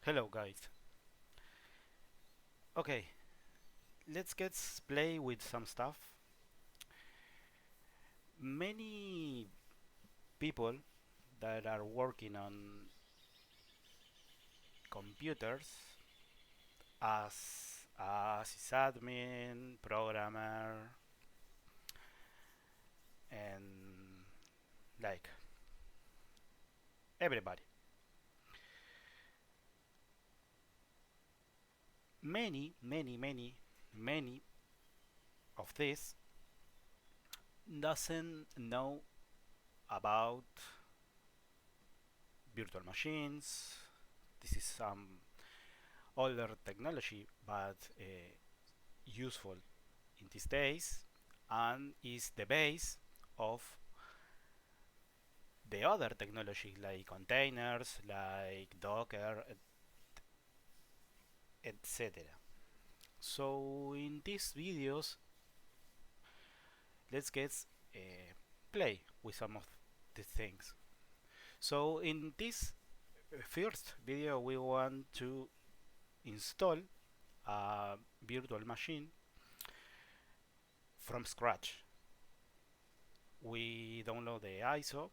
Hello guys. Okay, let's get play with some stuff. Many people that are working on computers as sysadmin, programmer, and like everybody. Many of this doesn't know about virtual machines. This is some older technology, but useful in these days and is the base of the other technology like containers, like Docker, etc. So in these videos, let's get play with some of the things. So in this first video, we want to install a virtual machine from scratch. We download the ISO,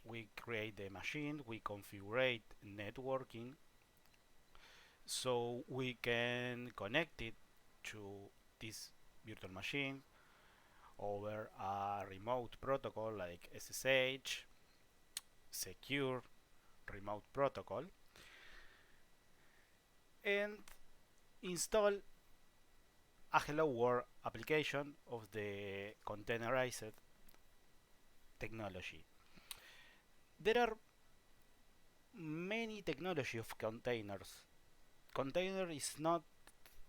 we create the machine, we configure networking so we can connect it to this virtual machine over a remote protocol like SSH, secure remote protocol, and install a hello world application of the containerized technology. There are many technology of containers. Container is not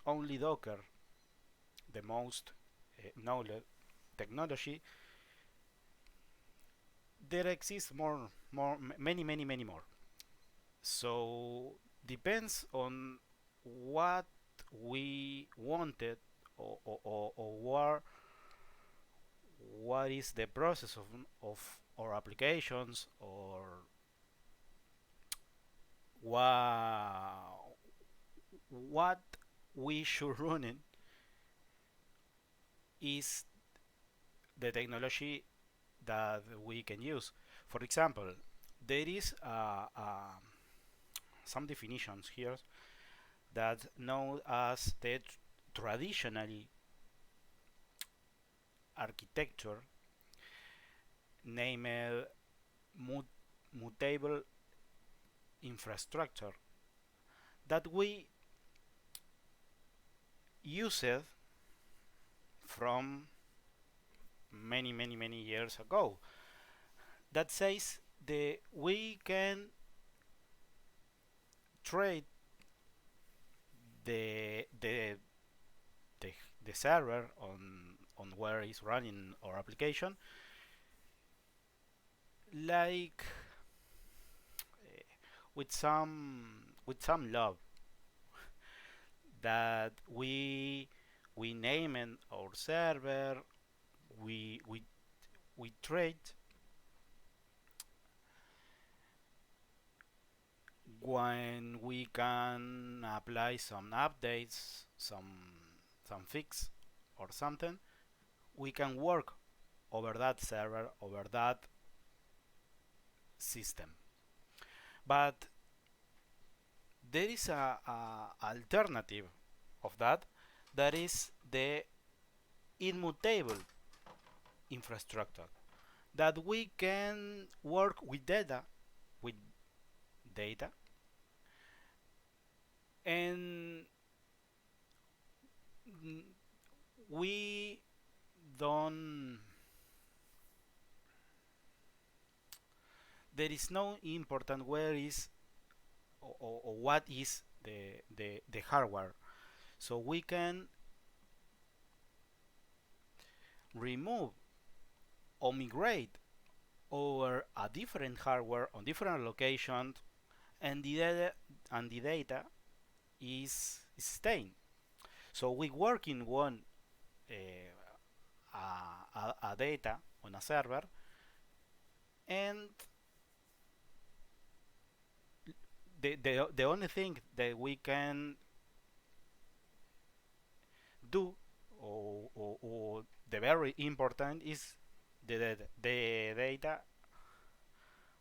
only Docker, the most known technology. There exists many more. So depends on what we wanted, or what is the process of our applications, or what we should run in is the technology that we can use. For example, there is some definitions here that known as the traditionally architecture named Mutable Infrastructure that we used from many years ago, that says that we can trade the the the, the server on where is running our application, like with some love, that we name our server, we we we trade when we can apply some updates, some fix or something. We can work over that server, over that system. But there is a alternative of that, that is the immutable infrastructure, that we can work with data, and we don't there is no important where is, or what is the hardware. So we can remove or migrate over a different hardware on different locations, and the data is staying. So we work in one a data on a server, and the only thing that we can do, or the very important, is the data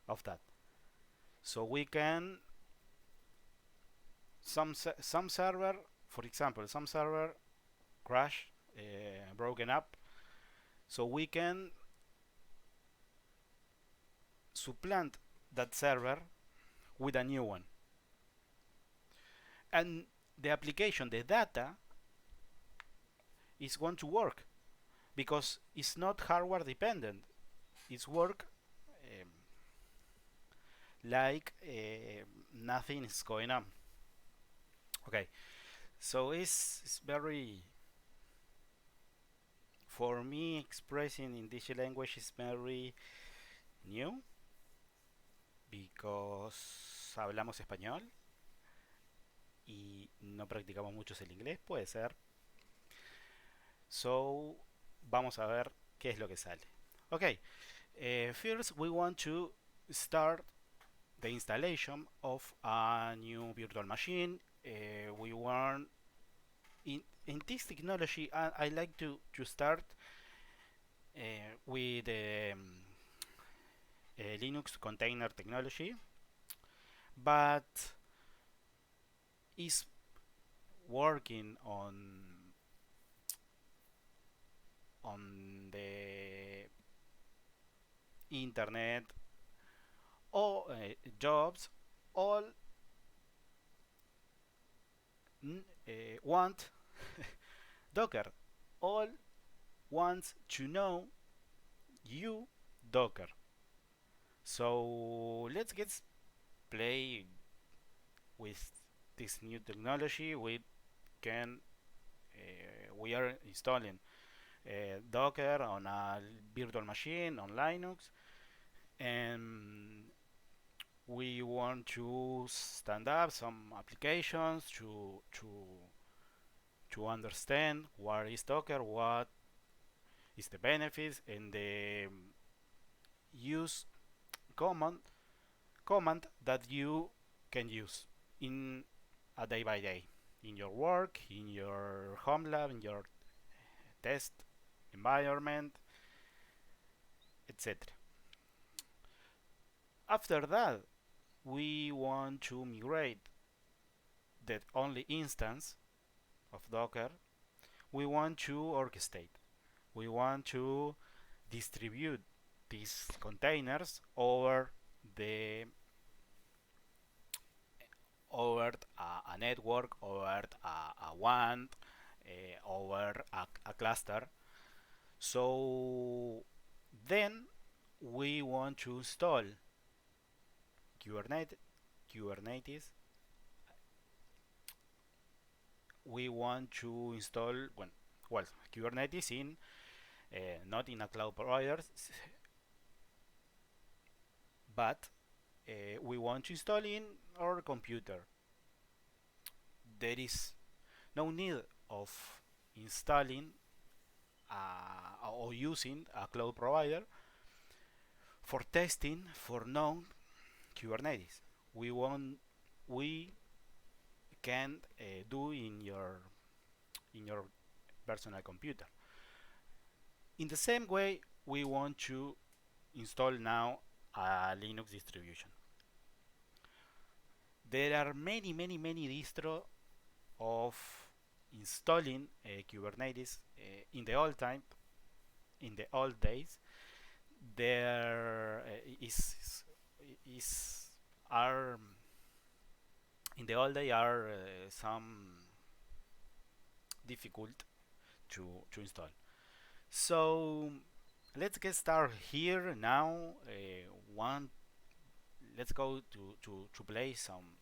of that. So we can some server, for example, some server crash, broken up, so we can supplant that server with a new one, and the application, the data, is going to work because it's not hardware dependent. It's work like nothing is going on. Okay, so it's very, for me, expressing in this language is very new because hablamos español y no practicamos mucho el inglés, puede ser. So vamos a ver qué es lo que sale. Okay, first we want to start the installation of a new virtual machine. We want in this technology. I like to start with Linux container technology, but is working on the internet or jobs all want Docker, all wants to know you Docker. So let's get play with this new technology. We are installing Docker on a virtual machine on Linux, and we want to stand up some applications to understand what is Docker, what is the benefits, and the use command that you can use in a day by day, in your work, in your home lab, in your test environment, etc. After that, we want to migrate that only instance of Docker. We want to orchestrate. We want to distribute these containers over a network, over a WAN, over a cluster. So then we want to install Kubernetes. We want to install well Kubernetes in not in a cloud provider, but we want to install in our computer. There is no need of installing or using a cloud provider for testing for known Kubernetes. We can do in your personal computer. In the same way, we want to install now a Linux distribution. There are many distro of installing Kubernetes in the old days. There are in the old day are some difficult to install. So let's get started here now. One, let's go to play some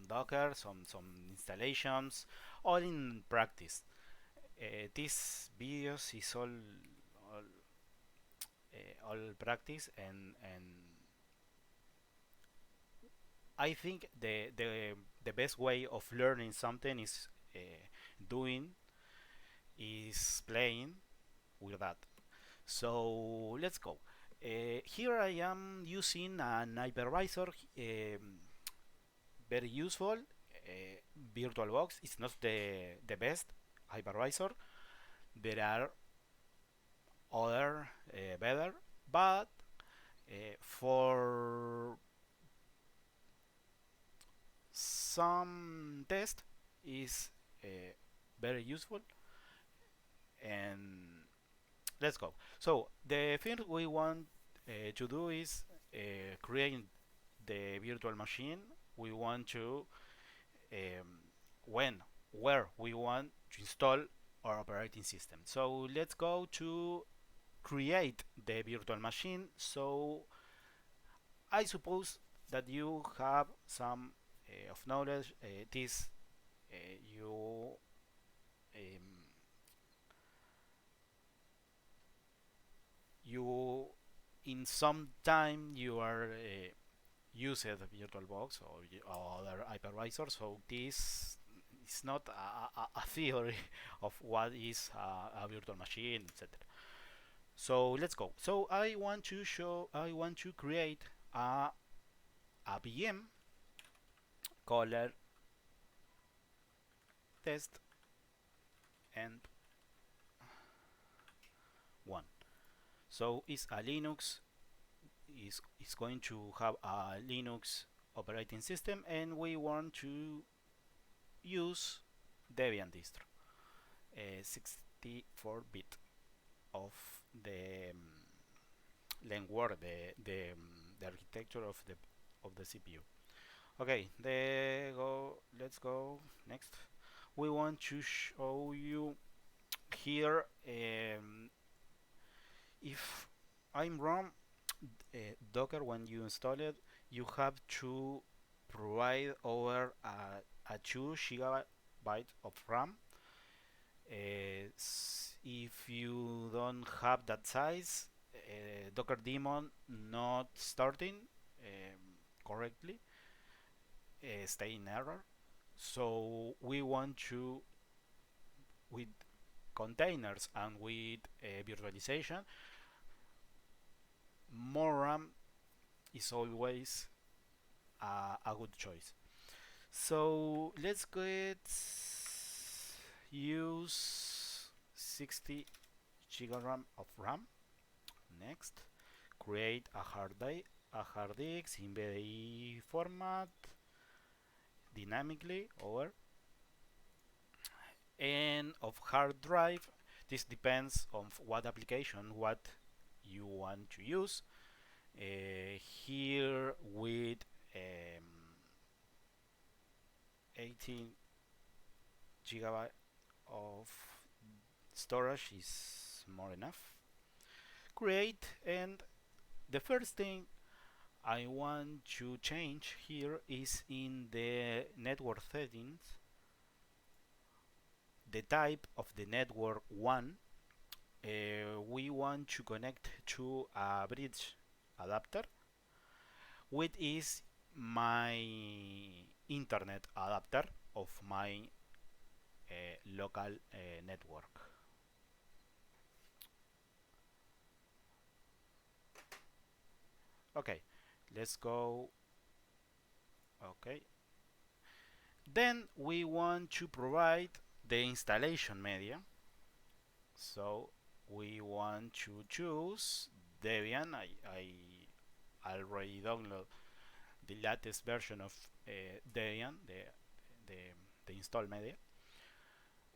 Docker, some installations, all in practice. This videos is all practice, and I think the best way of learning something is doing, is playing with that. So let's go. Here I am using an hypervisor. very useful. VirtualBox is not the best hypervisor. There are other better, but for some test is uh, very useful. And let's go. So the thing we want to do is create the virtual machine. We want to when where we want to install our operating system. So let's go to create the virtual machine. So I suppose that you have some of knowledge. This you um, you in some time you are used the VirtualBox or other hypervisor. So this is not a theory of what is a virtual machine, etc. So let's go. So I want to create a VM called test and one. So it's a Linux is going to have a Linux operating system, and we want to use Debian distro, 64-bit of the length the architecture of the CPU. Okay, let's go next. We want to show you here if I'm wrong, Docker, when you install it, you have to provide over a 2 gigabyte of RAM. If you don't have that size, Docker daemon not starting correctly, stay in error. So we want to, with containers and with virtualization, more RAM is always a good choice. So let's get use 60 GB of RAM. Next, create a hard disk in VDI format dynamically over, and of hard drive. This depends on what application, what you want to use. Here with 18 gigabyte of storage is more enough. Create, and the first thing I want to change here is in the network settings, the type of the network one. We want to connect to a bridge adapter, which is my internet adapter of my local network. Okay, let's go. Okay, then we want to provide the installation media. So we want to choose Debian. I already downloaded the latest version of Debian, the, the install media,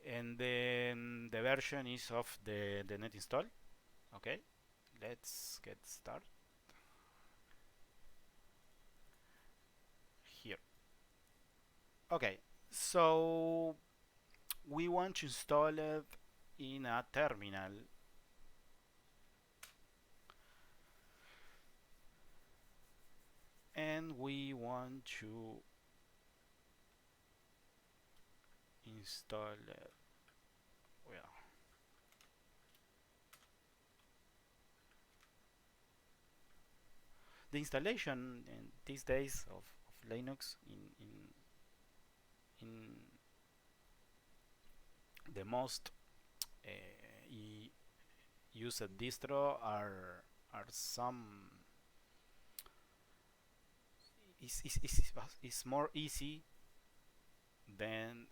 and then the version is of the net install. Okay, let's get started here. Okay, so we want to install it in a terminal, and we want to install it. Well, the installation in these days of Linux in the most used distro are some is more easy than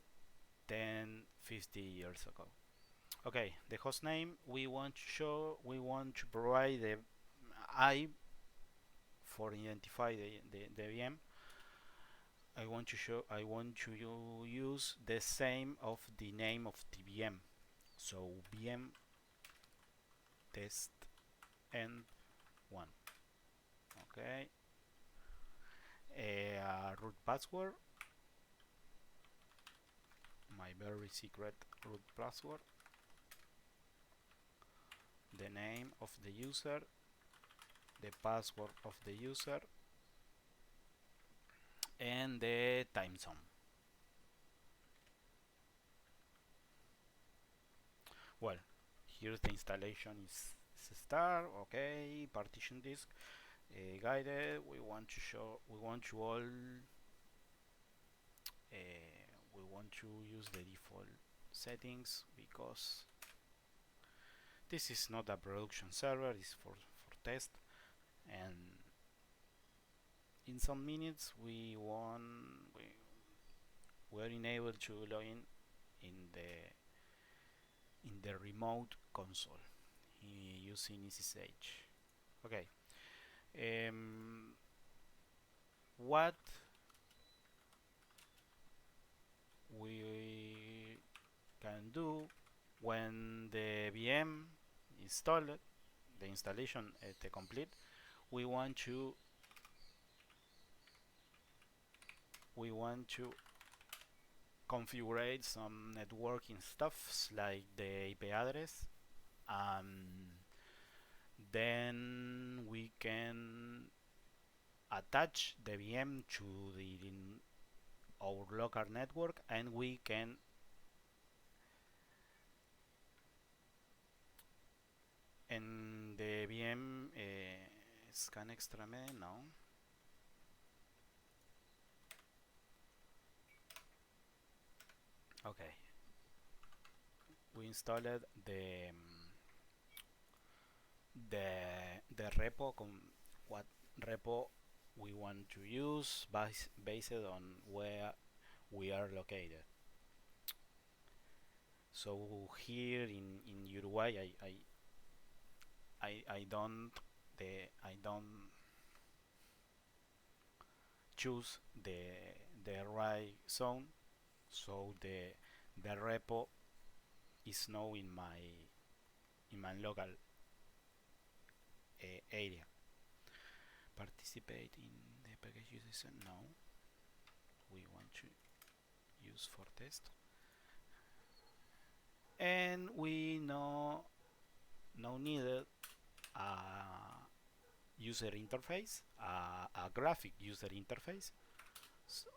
50 years ago. Okay, the host name we want to show, we want to provide the I for identify the VM. I want to use the same of the name of the VM. So VM test end 1. Okay. Root password, my very secret root password, the name of the user, the password of the user, and the time zone. Well, here the installation is start. Okay, partition disk, guided. We want to show. We want to all. We want to use the default settings because this is not a production server. It's for test, and in some minutes we're enabled to log in the remote console using SSH. Okay. What we can do when the VM installed, the installation complete, we want to configure some networking stuffs like the IP address. Then we can attach the VM to our local network, and we can en the VM scan extramed, no. Okay, we installed the repo, what repo we want to use based on where we are located. So here in Uruguay, I don't choose the right zone, so the repo is now in my local area. Participate in the package users, no. We want to use for test, and we no needed a user interface, a graphic user interface. So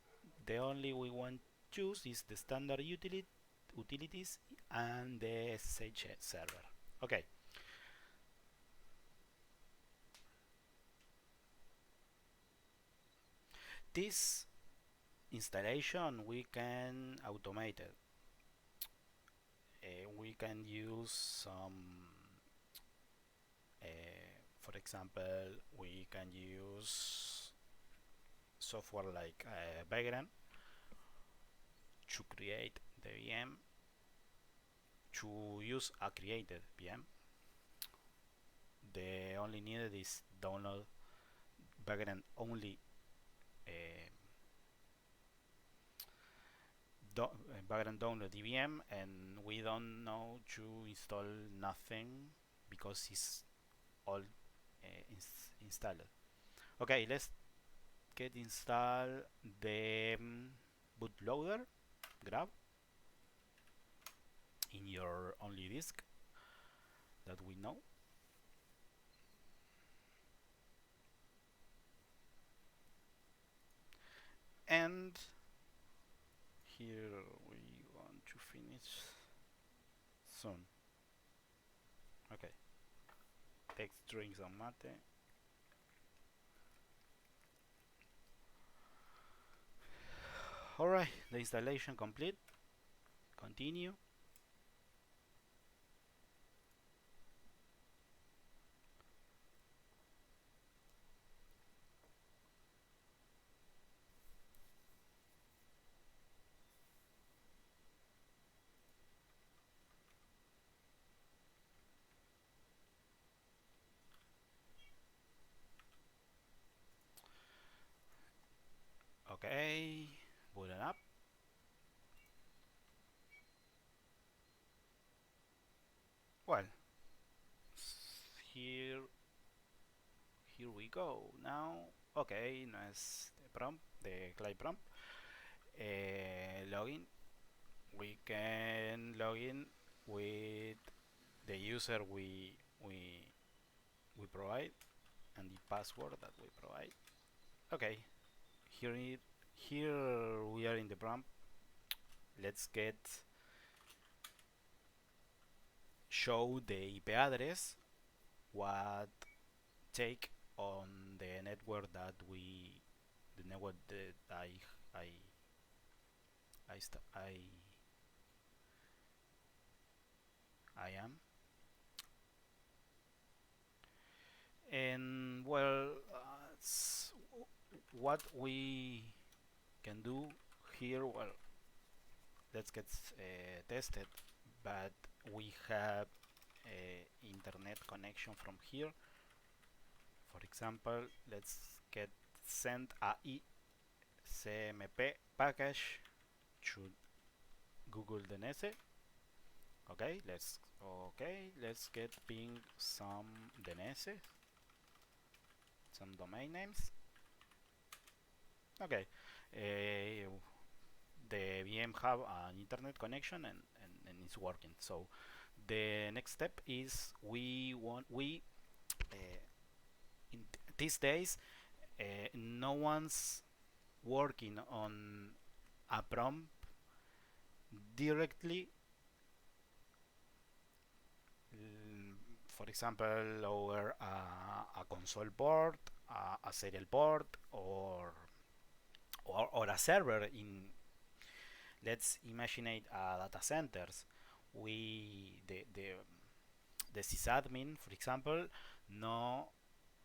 the only we want to choose is the standard utilities and the SSH server. Okay. This installation we can automate it. We can use some, for example, we can use software like Vagrant to create the VM, to use a created VM. The only needed is download Vagrant only Vagrant download the VM, and we don't know to install nothing because it's all installed. Okay, let's get install the bootloader grab in your only disk that we know. And here we want to finish soon. Okay, let's drink some mate. Alright, the installation complete. Continue. Okay, booting up. Well, here here we go. Now, okay, no es the prompt, the client prompt. Login. We can log in with the user we provide and the password that we provide. Okay, here we are in the prompt. Let's get show the IP address what take on the network that we the network that I I st I am. And well, what we can do here, well, let's get tested, but we have internet connection from here. For example, let's get send a ICMP package to Google DNS. Let's get ping some DNS, some domain names. Okay, the VM have an internet connection and it's working. So the next step is in these days no one's working on a prompt directly. For example, over a console port, a serial port, or a server in. Let's imagine data centers. We the sysadmin, for example, no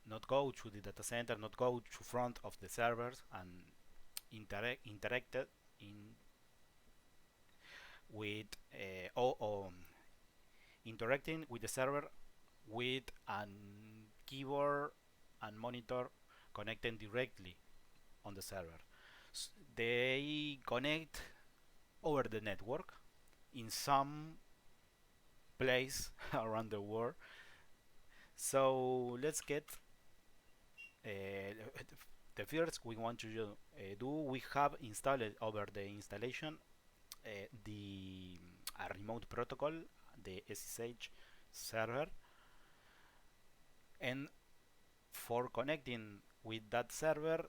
not go to the data center, not go to front of the servers and interacted in with or interacting with the server with a keyboard and monitor connecting directly on the server. They connect over the network in some place around the world. So let's get the first we want to do. We have installed over the installation the a remote protocol, the SSH server, and for connecting with that server,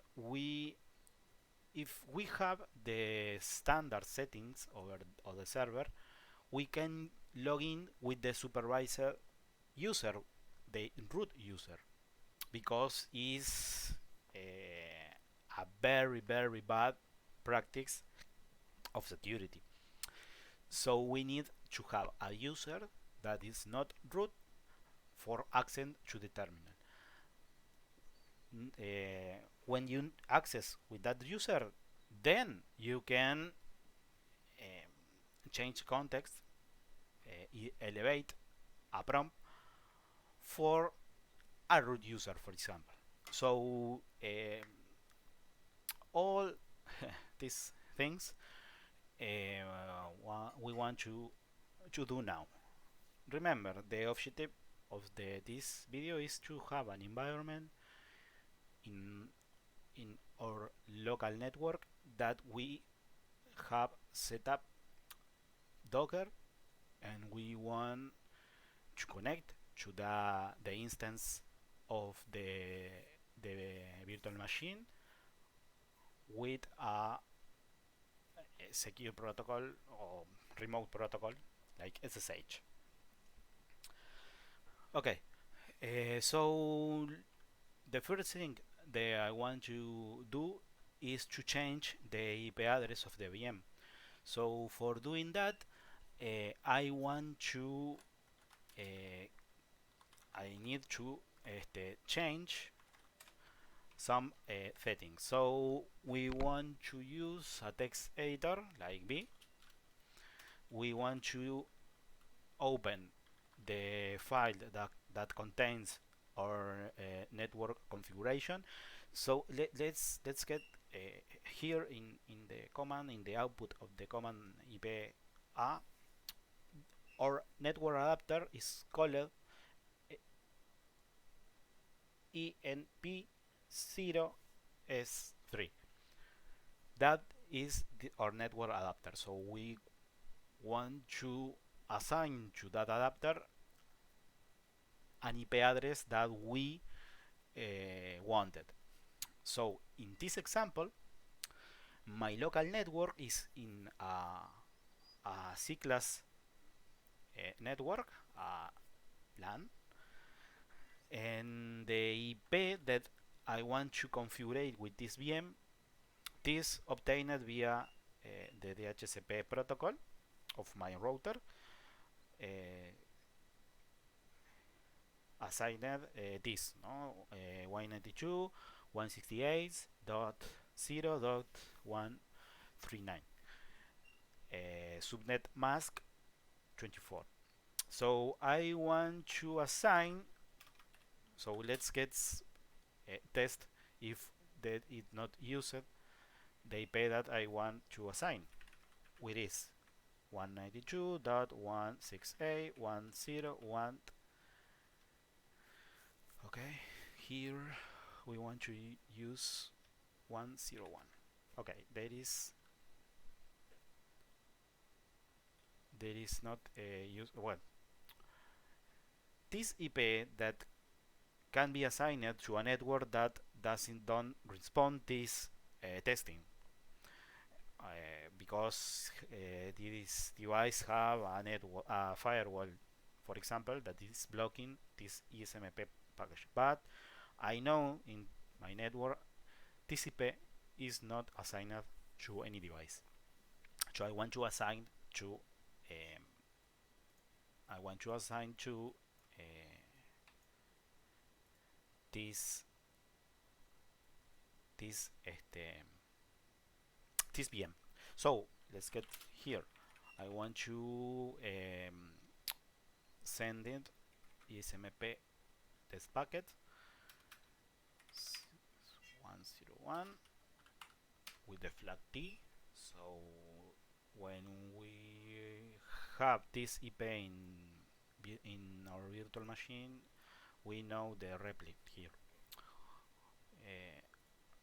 if we have the standard settings over the server, we can log in with the supervisor user, the root user, because it's a very bad practice of security. So we need to have a user that is not root for access to the terminal. When you access with that user, then you can change context, elevate a prompt for a root user, for example. So all these things we want to do now. Remember, the objective of this video is to have an environment in our local network that we have set up Docker, and we want to connect to the instance of the virtual machine with a secure protocol or remote protocol like SSH. Okay, so the first thing that I want to do is to change the IP address of the VM. So for doing that, I want to I need to change some settings. So we want to use a text editor like B. We want to open the file that contains our network configuration. So let's get here in the command, in the output of the command IP A, our network adapter is called ENP0S3. That is our network adapter. So we want to assign to that adapter an IP address that we wanted. So in this example, my local network is in a C-class network, LAN, and the IP that I want to configure with this VM, this obtained via the DHCP protocol of my router, assigned this, no, 192.168.0.139, subnet mask 24. So I want to assign, so let's get test if that is not used the IP that I want to assign, which is 192.168.101. Okay, here we want to use 101. Okay, there is not a use. Well, this IP that can be assigned to a network that don't respond this testing, because this device have a firewall, for example, that is blocking this ESMP package. But I know in my network this IP is not assigned to any device. So I want to assign to this VM. So let's get here. I want to send it ESMP test packet 101 with the flag T. So when we have this IP in our virtual machine, we know the replicate here.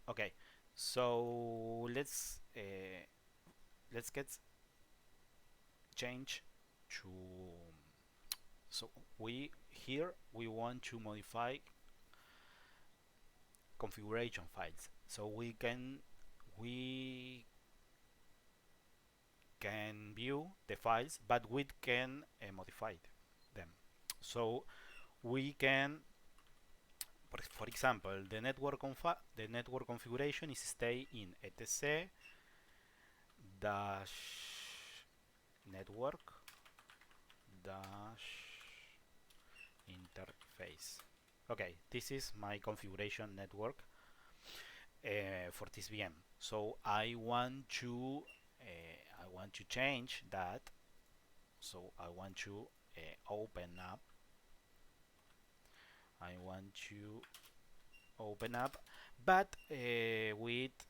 Okay, so let's get change to. So we want to modify configuration files. So we can view the files, but we can modify them. So we can, for example, the network configuration is stay in etc dash network dash interface. Okay, this is my configuration network for this VM. So I want to change that. So I want to open up. But with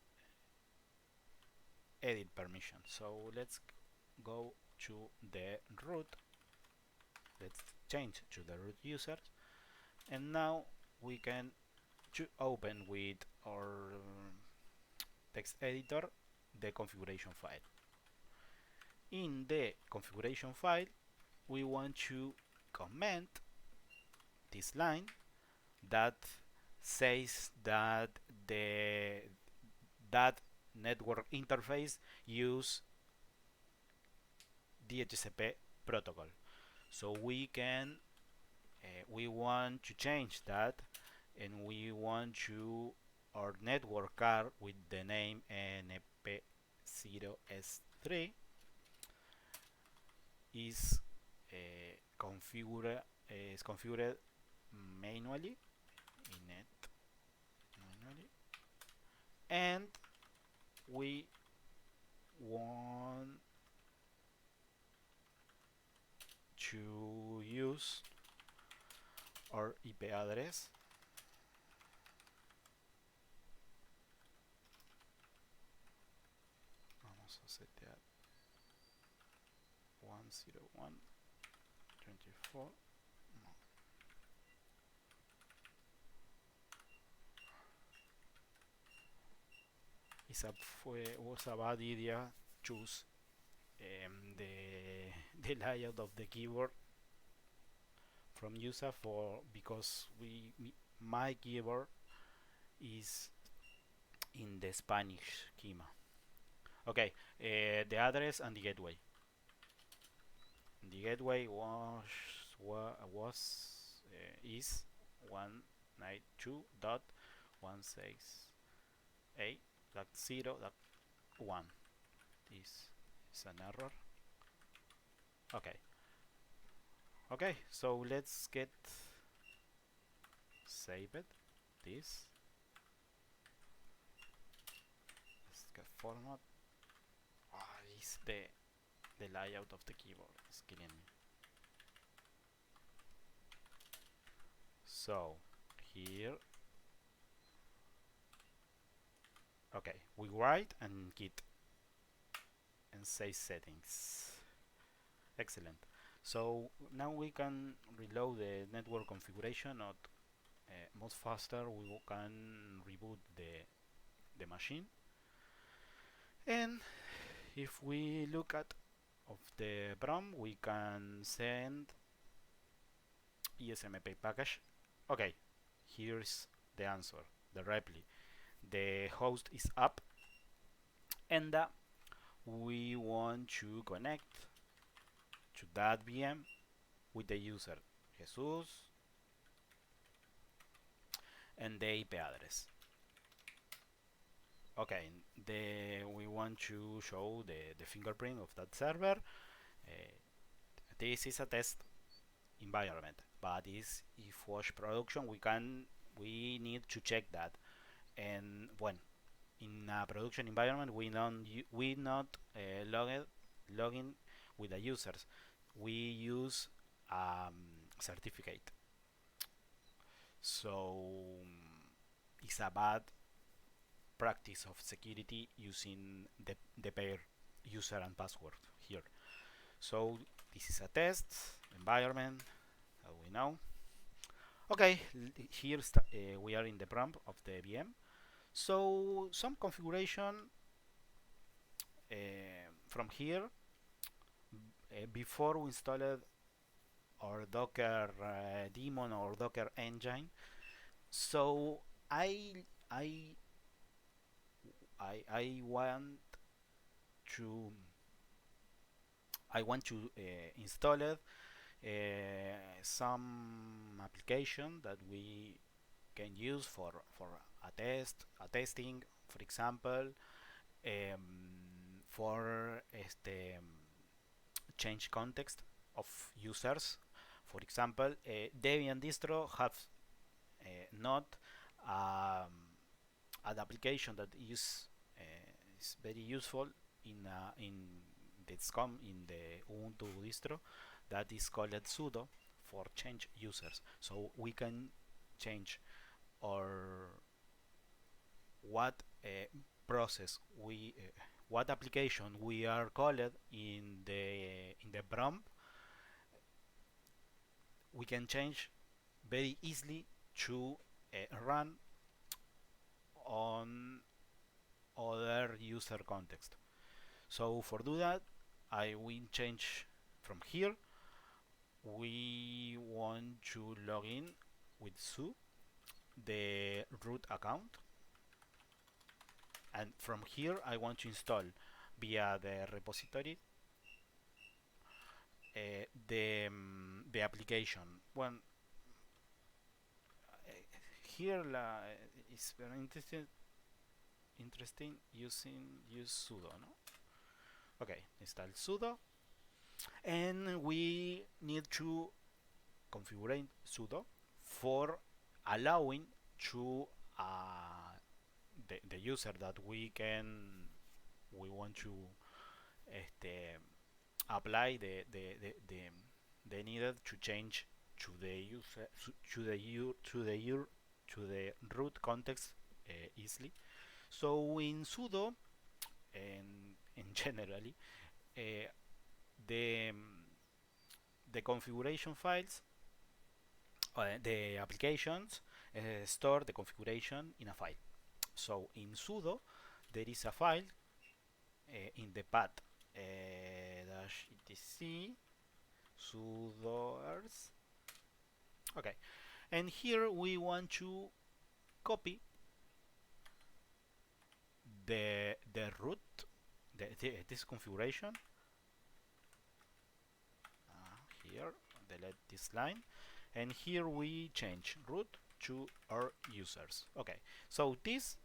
edit permission. So let's go to the root. Let's change to the root user, and now we can open with our text editor the configuration file. In the configuration file, we want to comment this line that says that that network interface use DHCP protocol. So we want to change that, and we want to our network card with the name NP0S3 is configured manually and we want to use our IP address vamos a setear 101.24. No. Was a bad idea. Choose the layout of the keyboard from user for because my keyboard is in the Spanish schema. Okay, the address and the gateway. The gateway is 192.168.0.1 is an error. Okay. Okay, so let's get save it. This. Let's get format. Is the layout of the keyboard is killing me. So here, okay, we write and git and say settings. Excellent. So now we can reload the network configuration. Not much faster. We can reboot the machine. And if we look at of the prompt, we can send ESMP package. Okay, here's the answer directly. The host is up, and we want to connect to that VM with the user Jesus and the IP address. Okay, we want to show the fingerprint of that server. This is a test environment, but if watch production, we need to check that. And when in a production environment, we not log in with the users. We use certificate. So it's a bad practice of security using the pair user and password here. So this is a test environment, as we know. Okay, here we are in the prompt of the VM. So some configuration from here before we installed our Docker daemon or Docker engine. So I want to install it, some application that we can use for a testing, for example, for change context of users. For example, Debian distro have not an application that is very useful in the Ubuntu distro that is called sudo for change users. So we can change or what process what application we are called in the prompt. We can change very easily to run on other user context. So for do that, I will change from here. We want to log in with su, the root account, and from here I want to install via the repository the application. When here is very interesting use sudo, no? Okay, install sudo, and we need to configure sudo for allowing to the user that we want to apply the needed to change to the user to the root context easily. So in sudo, in generally, uh, the the configuration files, the applications store the configuration in a file. So in sudo there is a file in the path dash etc sudo ers. Okay, and here we want to copy the root, this configuration here, delete this line, and here we change root to our users. Okay, so this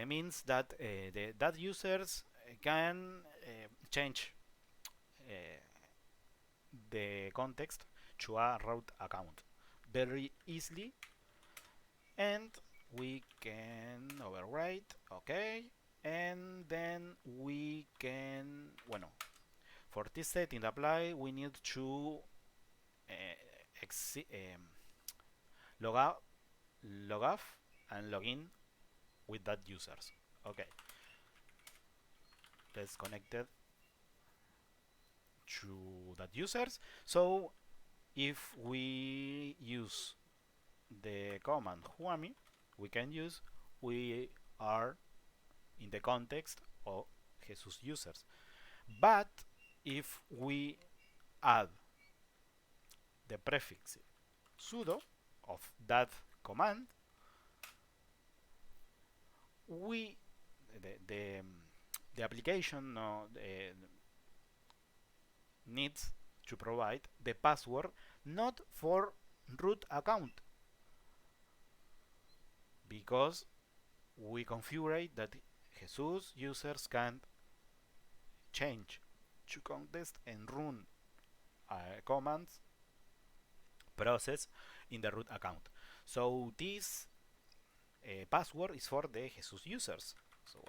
means that that users can change uh, the context to a root account very easily, and we can overwrite. Okay, and then we can, bueno, for this setting apply, we need to log out, log off, and log in with that users. Okay, let's connect it to that users. So if we use the command huami, we are in the context of Jesus users. But if we add the prefix sudo of that command, we the application needs to provide the password not for root account, because we configure that Jesus users can change to context and run commands process in the root account. So this password is for the Jesus users. So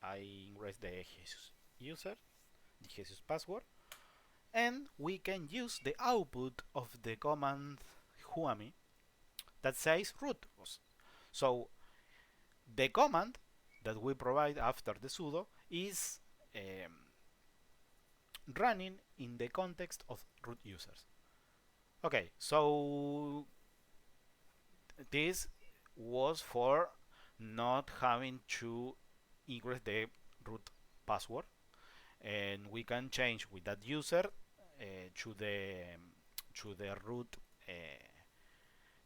I increase the Jesus user, the Jesus password, and we can use the output of the command huami that says root. So the command that we provide after the sudo is running in the context of root users. Okay, so this was for not having to increase the root password, and we can change with that user to the root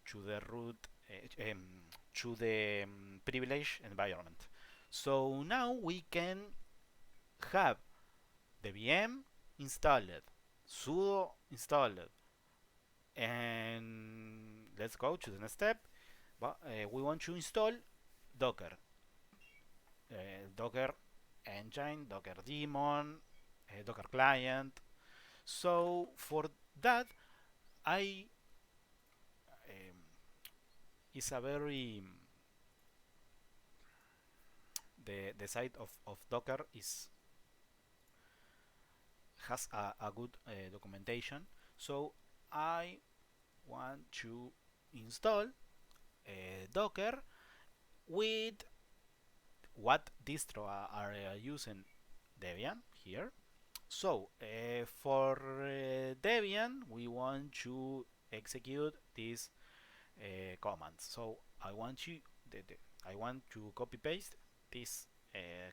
to the root to the privileged environment. So now we can have the VM installed, sudo installed, and let's go to the next step. We want to install Docker, Docker engine, Docker daemon, Docker client. So for that, I is a very the site of Docker is has a good documentation. So I want to install Docker with what distro are using Debian here. So for Debian, we want to execute this command. So I want to copy paste this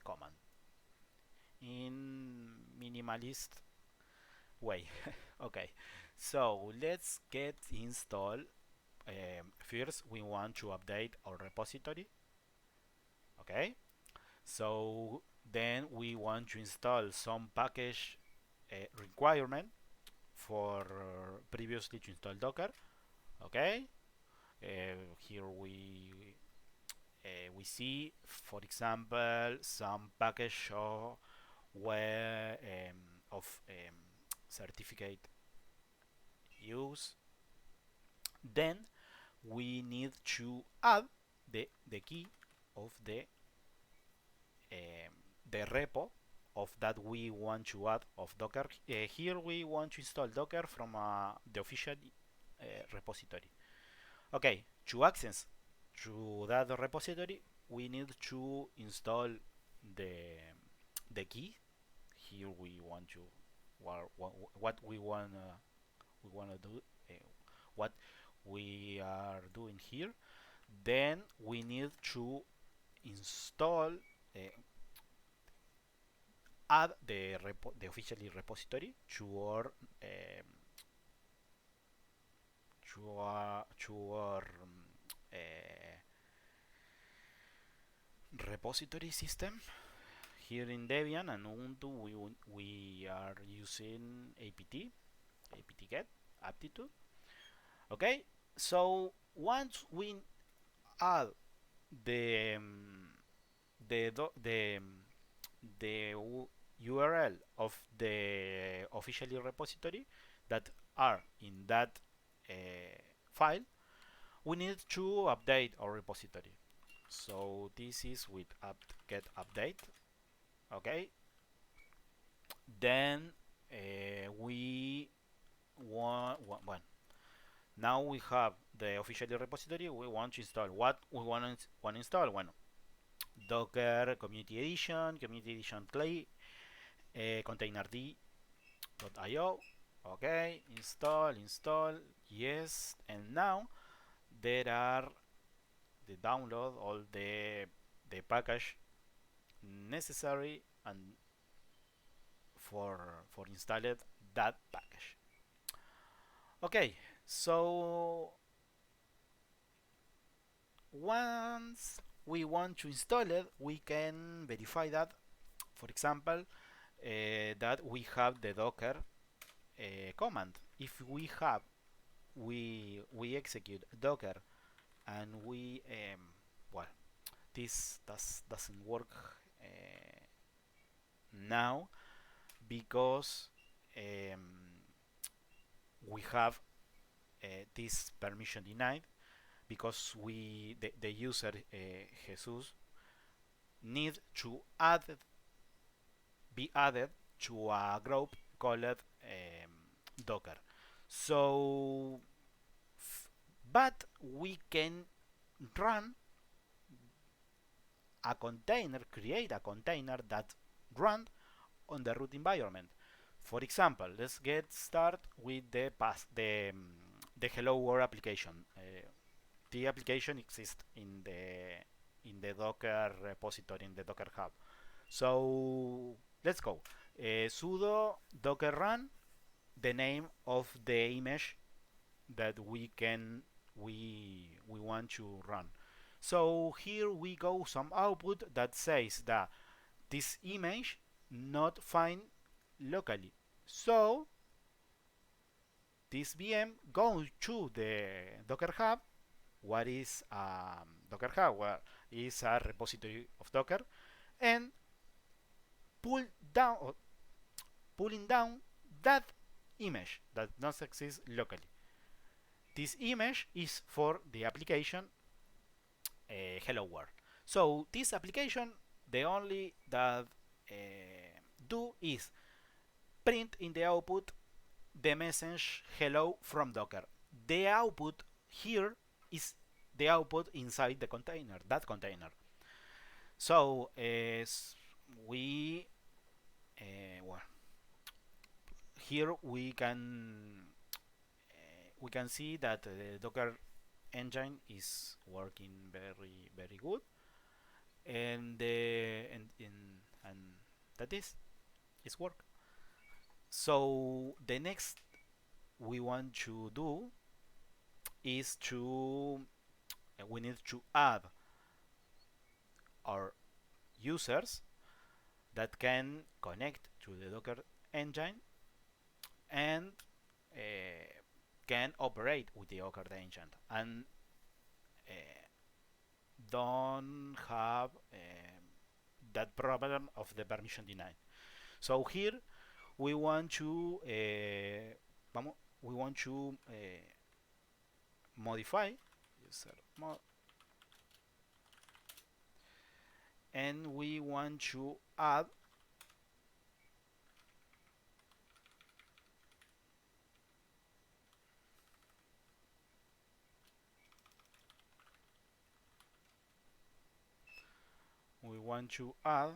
command in minimalist way. Okay, so let's get installed. First, we want to update our repository. Okay, so then we want to install some package requirement for previously to install Docker. Okay, here we see, for example, some package where of certificate use. Then we need to add the key of the repo of that we want to add of Docker. Here we want to install Docker from the official repository. Okay, to access to that repository, we need to install the key. Here we want to what we want to do, what we are doing here. Then we need to install, add the officially repository to our uh, repository system. Here in Debian and Ubuntu, we are using apt-get aptitude. Okay, so once we add the the the URL of the officially repository that are in that uh, file, we need to update our repository. So this is with apt-get update. Okay, then we want now we have the official repository. We want to install what we want to install. Bueno, Docker Community Edition Clay, containerd.io. Okay, install, yes, and now there are the download all the package necessary and for installed that package. Okay, so once we want to install it, we can verify that, for example, that we have the Docker command. If we execute Docker and we well, this doesn't work now because um, we have this permission denied because the user Jesus need to be added to a group called Docker. So, but we can run a container, create a container that run on the root environment. For example, let's get started with the Hello World application. The application exists in the Docker repository in the Docker Hub. So let's go. Sudo docker run the name of the image that we want to run. So here we go some output that says that this image not find locally. So this VM goes to the Docker Hub. What is Docker Hub? Well, it's a repository of Docker, and pull down pulling down that image that does exist locally. This image is for the application Hello World. So this application, the only that do is print in the output the message hello from Docker. The output here is the output inside the container, that container. So we well, here we can see that the Docker engine is working very good, and and that is work. So the next we want to do is to we need to add our users that can connect to the Docker engine and can operate with the Docker engine and uh, don't have that problem of the permission denied. So here we want to we want to modify user mod, and we want to add we want to add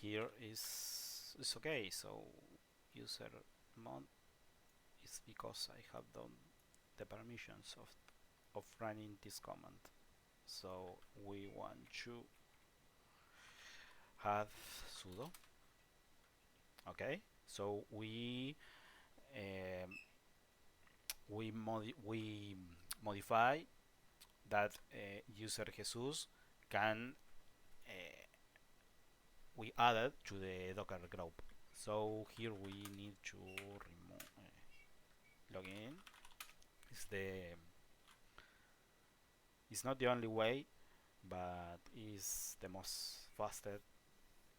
here is okay. So user mount is because I have done the permissions of running this command. So we want to have sudo. Okay, so um, we modify that user Jesus can we added to the Docker group. So here we need to remove login. It's not the only way, but is the most fastest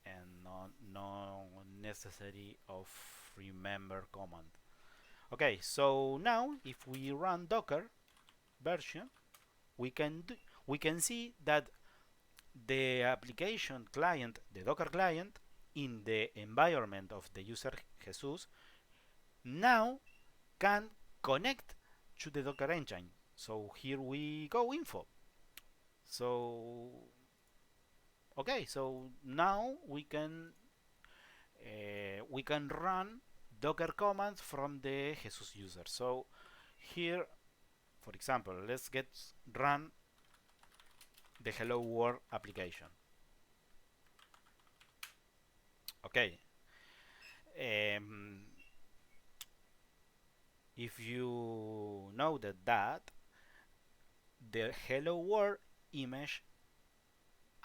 and no necessary of remember command. Okay, so now if we run Docker version, we can we can see that the application client, the Docker client, in the environment of the user Jesus, now can connect to the Docker engine. So here we go info. So okay, so now we can run Docker commands from the Jesus user. So here, for example, let's get run the hello world application. Okay. Um, if you know that the hello world image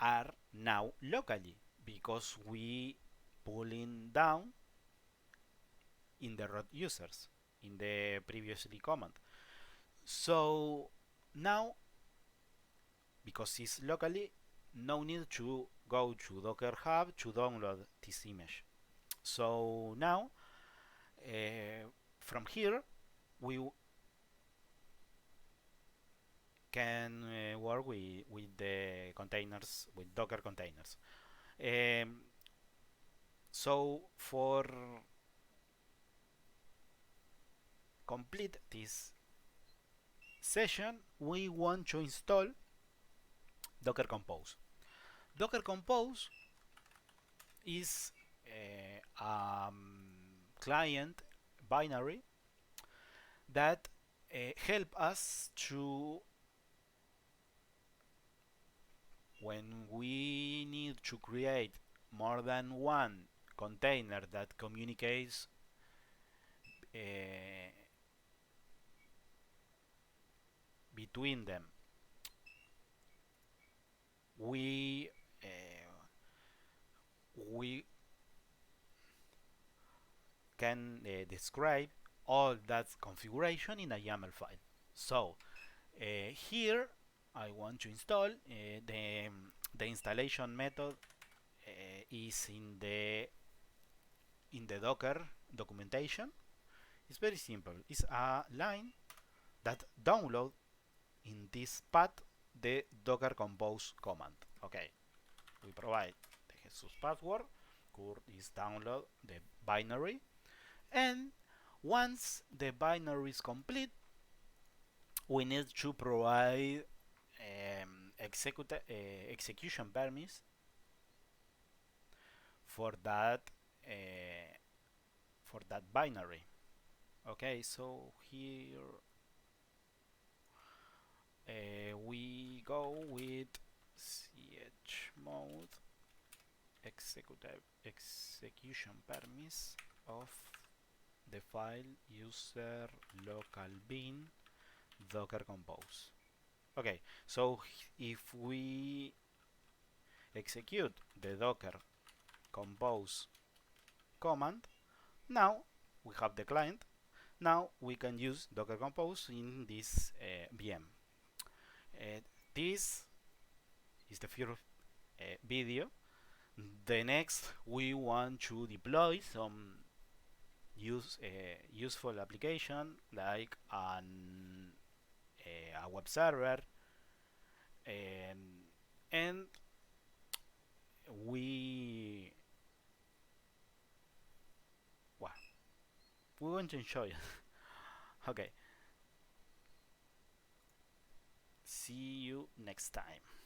are now locally because we pulling down in the root users in the previously command. So now because it's locally, no need to go to Docker Hub to download this image. So now from here we can work with the containers, with Docker containers. Um, so for complete this session, we want to install Docker Compose. Docker Compose is a client binary that help us to, when we need to create more than one container that communicates between them, we we can describe all that configuration in a YAML file. So here I want to install the installation method is in the Docker documentation. It's very simple. It's a line that download in this path the Docker Compose command. Okay, we provide the Jesus password. Cur is download the binary, and once the binary is complete, we need to provide execution permis for that binary. Okay, so here we go with chmod execution permis of the file user local bin docker compose. Okay, so if we execute the docker compose command, now we have the client. Now we can use docker compose in this VM. This is the first video. The next, we want to deploy some useful application like a web server, and we well, we want to show you. Okay, see you next time.